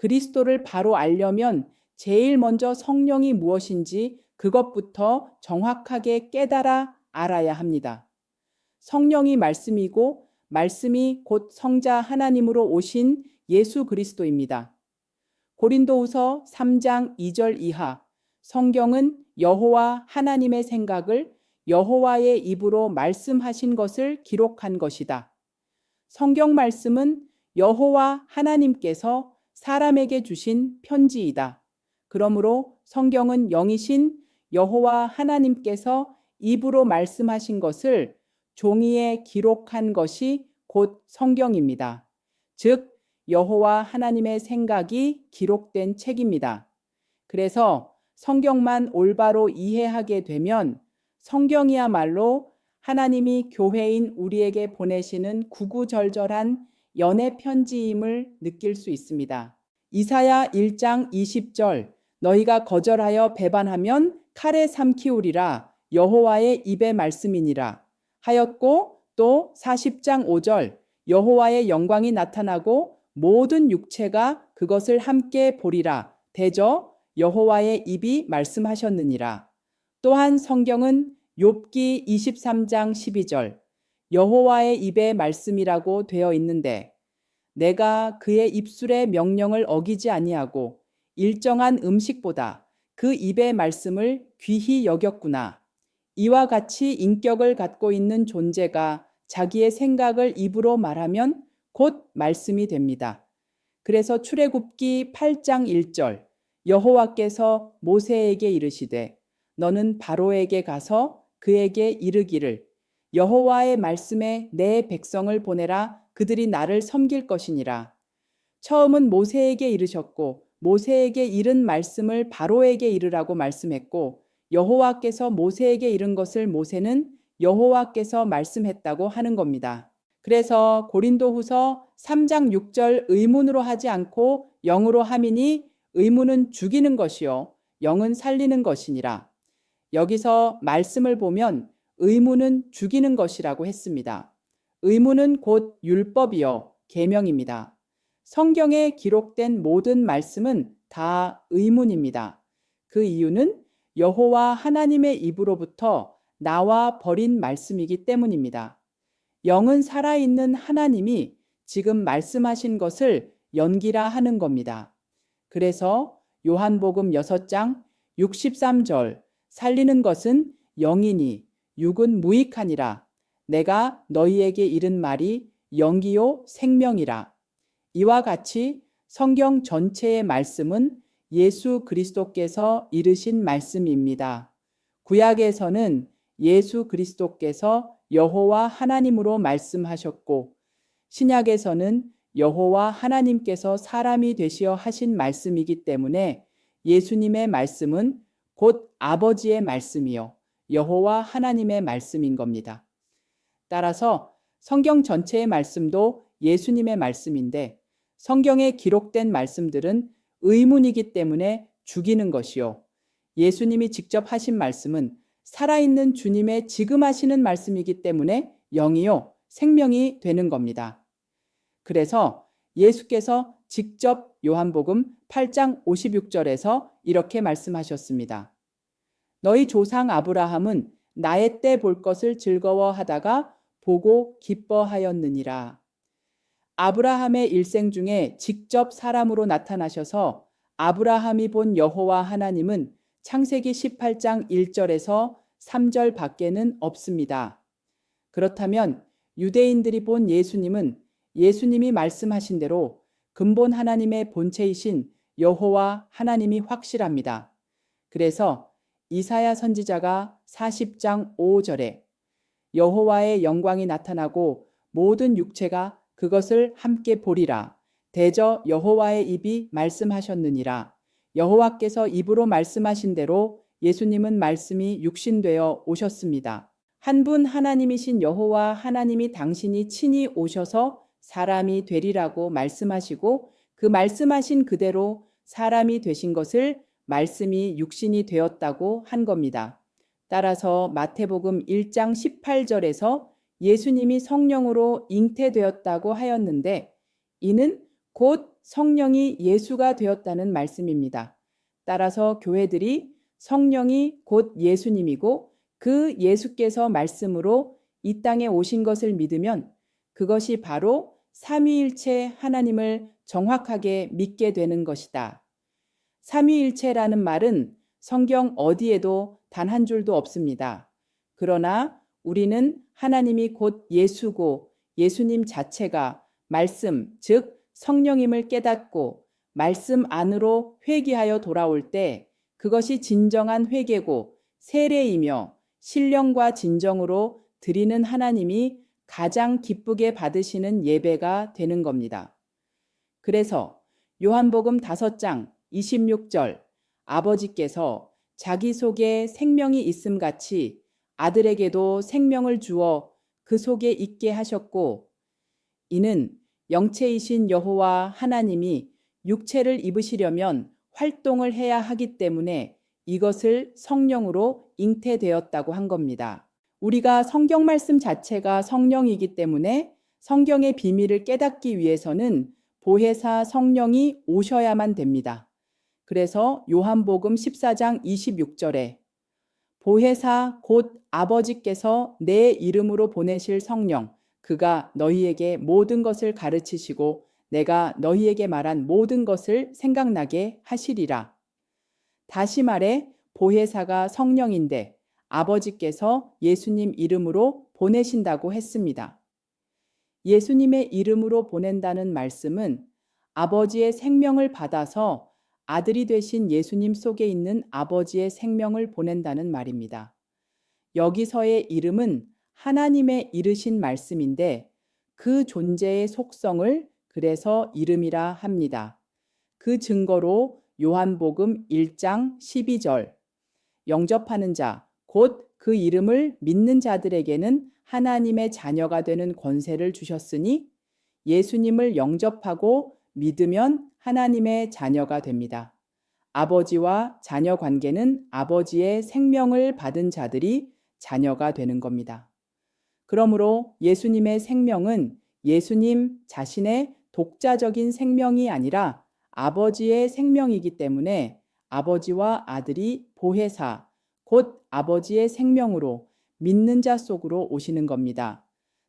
그리스도를 바로 알려면 제일 먼저 성령이 무엇인지 그것부터 정확하게 깨달아 알아야 합니다. 성령이 말씀이고 말씀이 곧 성자 하나님으로 오신 예수 그리스도입니다. 고린도후서 3장 2절 이하 성경은 여호와 하나님의 생각을 여호와의 입으로 말씀하신 것을 기록한 것이다. 성경 말씀은 여호와 하나님께서 사람에게 주신 편지이다. 그러므로 성경은 영이신 여호와 하나님께서 입으로 말씀하신 것을 종이에 기록한 것이 곧 성경입니다. 즉 여호와 하나님의 생각이 기록된 책입니다. 그래서 성경만 올바로 이해하게 되면 성경이야말로 하나님이 교회인 우리에게 보내시는 구구절절한 연애 편지임을 느낄 수 있습니다. 이사야 1장 20절 너희가 거절하여 배반하면 칼에 삼키우리라 여호와의 입의 말씀이니라 하였고 또 40장 5절 여호와의 영광이 나타나고 모든 육체가 그것을 함께 보리라 대저 여호와의 입이 말씀하셨느니라. 또한 성경은 욥기 23장 12절 여호와의 입의 말씀이라고 되어 있는데 내가 그의 입술의 명령을 어기지 아니하고 일정한 음식보다 그 입의 말씀을 귀히 여겼구나. 이와 같이 인격을 갖고 있는 존재가 자기의 생각을 입으로 말하면 곧 말씀이 됩니다. 그래서 출애굽기 8장 1절 여호와께서 모세에게 이르시되 너는 바로에게 가서 그에게 이르기를 여호와의 말씀에 내 백성을 보내라 그들이 나를 섬길 것이니라. 처음은 모세에게 이르셨고 모세에게 이른 말씀을 바로에게 이르라고 말씀했고 여호와께서 모세에게 이른 것을 모세는 여호와께서 말씀했다고 하는 겁니다. 그래서 고린도후서 3장 6절 의문으로 하지 않고 영으로 함이니 의문은 죽이는 것이요 영은 살리는 것이니라. 여기서 말씀을 보면 의문은 죽이는 것이라고 했습니다. 의문은 곧 율법이요 계명입니다. 성경에 기록된 모든 말씀은 다 의문입니다. 그 이유는 여호와 하나님의 입으로부터 나와 버린 말씀이기 때문입니다. 영은 살아있는 하나님이 지금 말씀하신 것을 연기라 하는 겁니다. 그래서 요한복음 6장 63절 살리는 것은 영이니 육은 무익하니라. 내가 너희에게 이른 말이 영이요 생명이라. 이와 같이 성경 전체의 말씀은 예수 그리스도께서 이르신 말씀입니다. 구약에서는 예수 그리스도께서 여호와 하나님으로 말씀하셨고 신약에서는 여호와 하나님께서 사람이 되시어 하신 말씀이기 때문에 예수님의 말씀은 곧 아버지의 말씀이요 여호와 하나님의 말씀인 겁니다. 따라서 성경 전체의 말씀도 예수님의 말씀인데 성경에 기록된 말씀들은 의문이기 때문에 죽이는 것이요 예수님이 직접 하신 말씀은 살아있는 주님의 지금 하시는 말씀이기 때문에 영이요 생명이 되는 겁니다. 그래서 예수께서 직접 요한복음 8장 56절에서 이렇게 말씀하셨습니다. 너희 조상 아브라함은 나의 때 볼 것을 즐거워하다가 보고 기뻐하였느니라. 아브라함의 일생 중에 직접 사람으로 나타나셔서 아브라함이 본 여호와 하나님은 창세기 18장 1절에서 3절 밖에는 없습니다. 그렇다면 유대인들이 본 예수님은 예수님이 말씀하신 대로 근본 하나님의 본체이신 여호와 하나님이 확실합니다. 그래서 이사야 선지자가 40장 5절에 여호와의 영광이 나타나고 모든 육체가 그것을 함께 보리라. 대저 여호와의 입이 말씀하셨느니라. 여호와께서 입으로 말씀하신 대로 예수님은 말씀이 육신되어 오셨습니다. 한 분 하나님이신 여호와 하나님이 당신이 친히 오셔서 사람이 되리라고 말씀하시고 그 말씀하신 그대로 사람이 되신 것을 말씀이 육신이 되었다고 한 겁니다. 따라서 마태복음 1장 18절에서 예수님이 성령으로 잉태되었다고 하였는데 이는 곧 성령이 예수가 되었다는 말씀입니다. 따라서 교회들이 성령이 곧 예수님이고 그 예수께서 말씀으로 이 땅에 오신 것을 믿으면 그것이 바로 삼위일체 하나님을 정확하게 믿게 되는 것이다. 삼위일체라는 말은 성경 어디에도 단 한 줄도 없습니다. 그러나 우리는 하나님이 곧 예수고 예수님 자체가 말씀, 즉 성령임을 깨닫고 말씀 안으로 회개하여 돌아올 때 그것이 진정한 회개고 세례이며 신령과 진정으로 드리는 하나님이 가장 기쁘게 받으시는 예배가 되는 겁니다. 그래서 요한복음 5장 26절 아버지께서 자기 속에 생명이 있음 같이 아들에게도 생명을 주어 그 속에 있게 하셨고 이는 영체이신 여호와 하나님이 육체를 입으시려면 활동을 해야 하기 때문에 이것을 성령으로 잉태되었다고 한 겁니다. 우리가 성경 말씀 자체가 성령이기 때문에 성경의 비밀을 깨닫기 위해서는 보혜사 성령이 오셔야만 됩니다. 그래서 요한복음 14장 26절에 보혜사 곧 아버지께서 내 이름으로 보내실 성령 그가 너희에게 모든 것을 가르치시고 내가 너희에게 말한 모든 것을 생각나게 하시리라. 다시 말해 보혜사가 성령인데 아버지께서 예수님 이름으로 보내신다고 했습니다. 예수님의 이름으로 보낸다는 말씀은 아버지의 생명을 받아서 아들이 되신 예수님 속에 있는 아버지의 생명을 보낸다는 말입니다. 여기서의 이름은 하나님의 이르신 말씀인데 그 존재의 속성을 그래서 이름이라 합니다. 그 증거로 요한복음 1장 12절 영접하는 자, 곧 그 이름을 믿는 자들에게는 하나님의 자녀가 되는 권세를 주셨으니 예수님을 영접하고 믿으면 하나님의 자녀가 됩니다. 아버지와 자녀 관계는 아버지의 생명을 받은 자들이 자녀가 되는 겁니다. 그러므로 예수님의 생명은 예수님 자신의 독자적인 생명이 아니라 아버지의 생명이기 때문에 아버지와 아들이 보혜사, 곧 아버지의 생명으로 믿는 자 속으로 오시는 겁니다.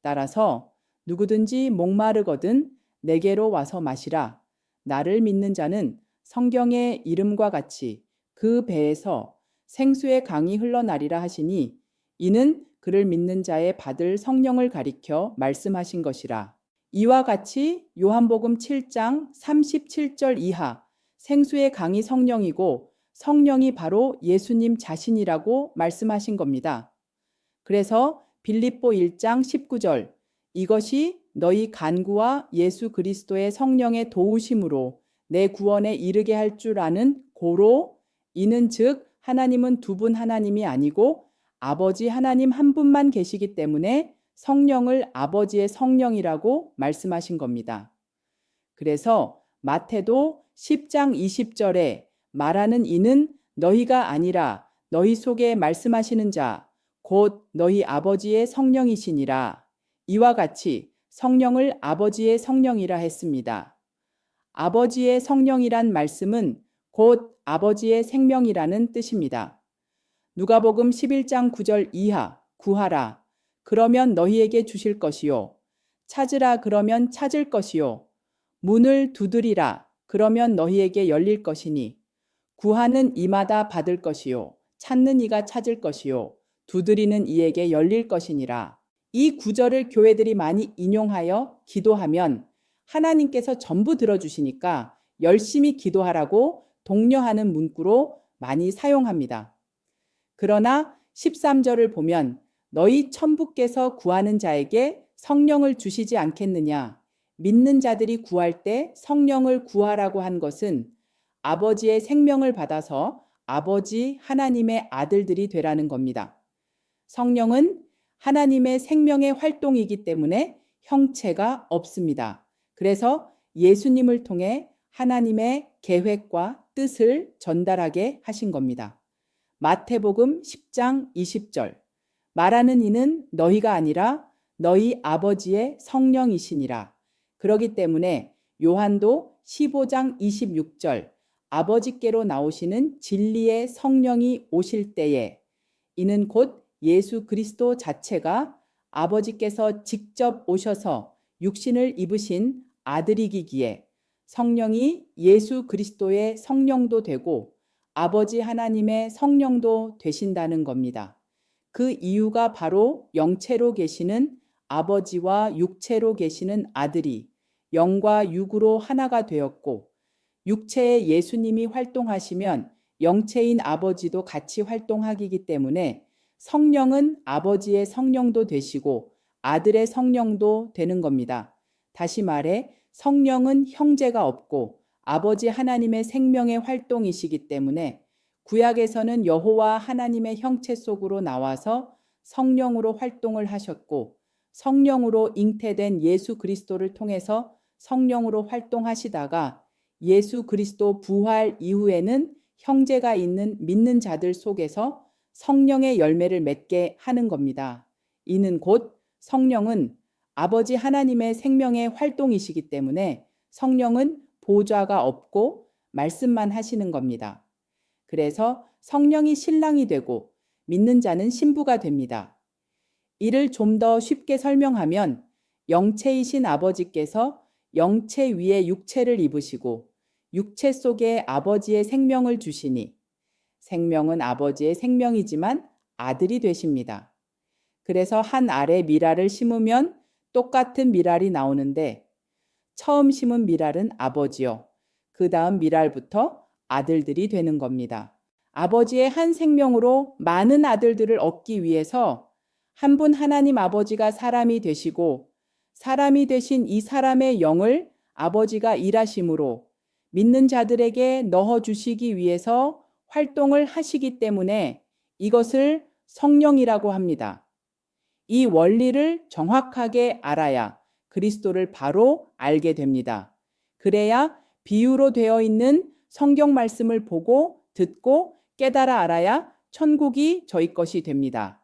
따라서 누구든지 목마르거든 내게로 와서 마시라. 나를 믿는 자는 성경의 이름과 같이 그 배에서 생수의 강이 흘러나리라 하시니 이는 그를 믿는 자의 받을 성령을 가리켜 말씀하신 것이라. 이와 같이 요한복음 7장 37절 이하 생수의 강이 성령이고 성령이 바로 예수님 자신이라고 말씀하신 겁니다. 그래서 빌립보 1장 19절 이것이 너희 간구와 예수 그리스도의 성령의 도우심으로 내 구원에 이르게 할 줄 아는 고로 이는 즉 하나님은 두 분 하나님이 아니고 아버지 하나님 한 분만 계시기 때문에 성령을 아버지의 성령이라고 말씀하신 겁니다. 그래서 마태도 10장 20절에 말하는 이는 너희가 아니라 너희 속에 말씀하시는 자, 곧 너희 아버지의 성령이시니라. 이와 같이 성령을 아버지의 성령이라 했습니다. 아버지의 성령이란 말씀은 곧 아버지의 생명이라는 뜻입니다. 누가복음 11장 9절 이하 구하라. 그러면 너희에게 주실 것이요. 찾으라 그러면 찾을 것이요. 문을 두드리라. 그러면 너희에게 열릴 것이니 구하는 이마다 받을 것이요. 찾는 이가 찾을 것이요. 두드리는 이에게 열릴 것이니라. 이 구절을 교회들이 많이 인용하여 기도하면 하나님께서 전부 들어주시니까 열심히 기도하라고 독려하는 문구로 많이 사용합니다. 그러나 13절을 보면 너희 천부께서 구하는 자에게 성령을 주시지 않겠느냐. 믿는 자들이 구할 때 성령을 구하라고 한 것은 아버지의 생명을 받아서 아버지 하나님의 아들들이 되라는 겁니다. 성령은 하나님의 생명의 활동이기 때문에 형체가 없습니다. 그래서 예수님을 통해 하나님의 계획과 뜻을 전달하게 하신 겁니다. 마태복음 10장 20절 말하는 이는 너희가 아니라 너희 아버지의 성령이시니라. 그러기 때문에 요한도 15장 26절 아버지께로 나오시는 진리의 성령이 오실 때에 이는 곧 예수 그리스도 자체가 아버지께서 직접 오셔서 육신을 입으신 아들이기에 성령이 예수 그리스도의 성령도 되고 아버지 하나님의 성령도 되신다는 겁니다. 그 이유가 바로 영체로 계시는 아버지와 육체로 계시는 아들이 영과 육으로 하나가 되었고 육체의 예수님이 활동하시면 영체인 아버지도 같이 활동하기 때문에 성령은 아버지의 성령도 되시고 아들의 성령도 되는 겁니다. 다시 말해 성령은 형제가 없고 아버지 하나님의 생명의 활동이시기 때문에 구약에서는 여호와 하나님의 형체 속으로 나와서 성령으로 활동을 하셨고 성령으로 잉태된 예수 그리스도를 통해서 성령으로 활동하시다가 예수 그리스도 부활 이후에는 형제가 있는 믿는 자들 속에서 성령의 열매를 맺게 하는 겁니다. 이는 곧 성령은 아버지 하나님의 생명의 활동이시기 때문에 성령은 보좌가 없고 말씀만 하시는 겁니다. 그래서 성령이 신랑이 되고 믿는 자는 신부가 됩니다. 이를 좀 더 쉽게 설명하면 영체이신 아버지께서 영체 위에 육체를 입으시고 육체 속에 아버지의 생명을 주시니 생명은 아버지의 생명이지만 아들이 되십니다. 그래서 한 알에 미랄을 심으면 똑같은 미랄이 나오는데 처음 심은 미랄은 아버지요. 그 다음 미랄부터 아들들이 되는 겁니다. 아버지의 한 생명으로 많은 아들들을 얻기 위해서 한 분 하나님 아버지가 사람이 되시고 사람이 되신 이 사람의 영을 아버지가 일하심으로 믿는 자들에게 넣어주시기 위해서 활동을 하시기 때문에 이것을 성령이라고 합니다. 이 원리를 정확하게 알아야 그리스도를 바로 알게 됩니다. 그래야 비유로 되어 있는 성경 말씀을 보고 듣고 깨달아 알아야 천국이 저희 것이 됩니다.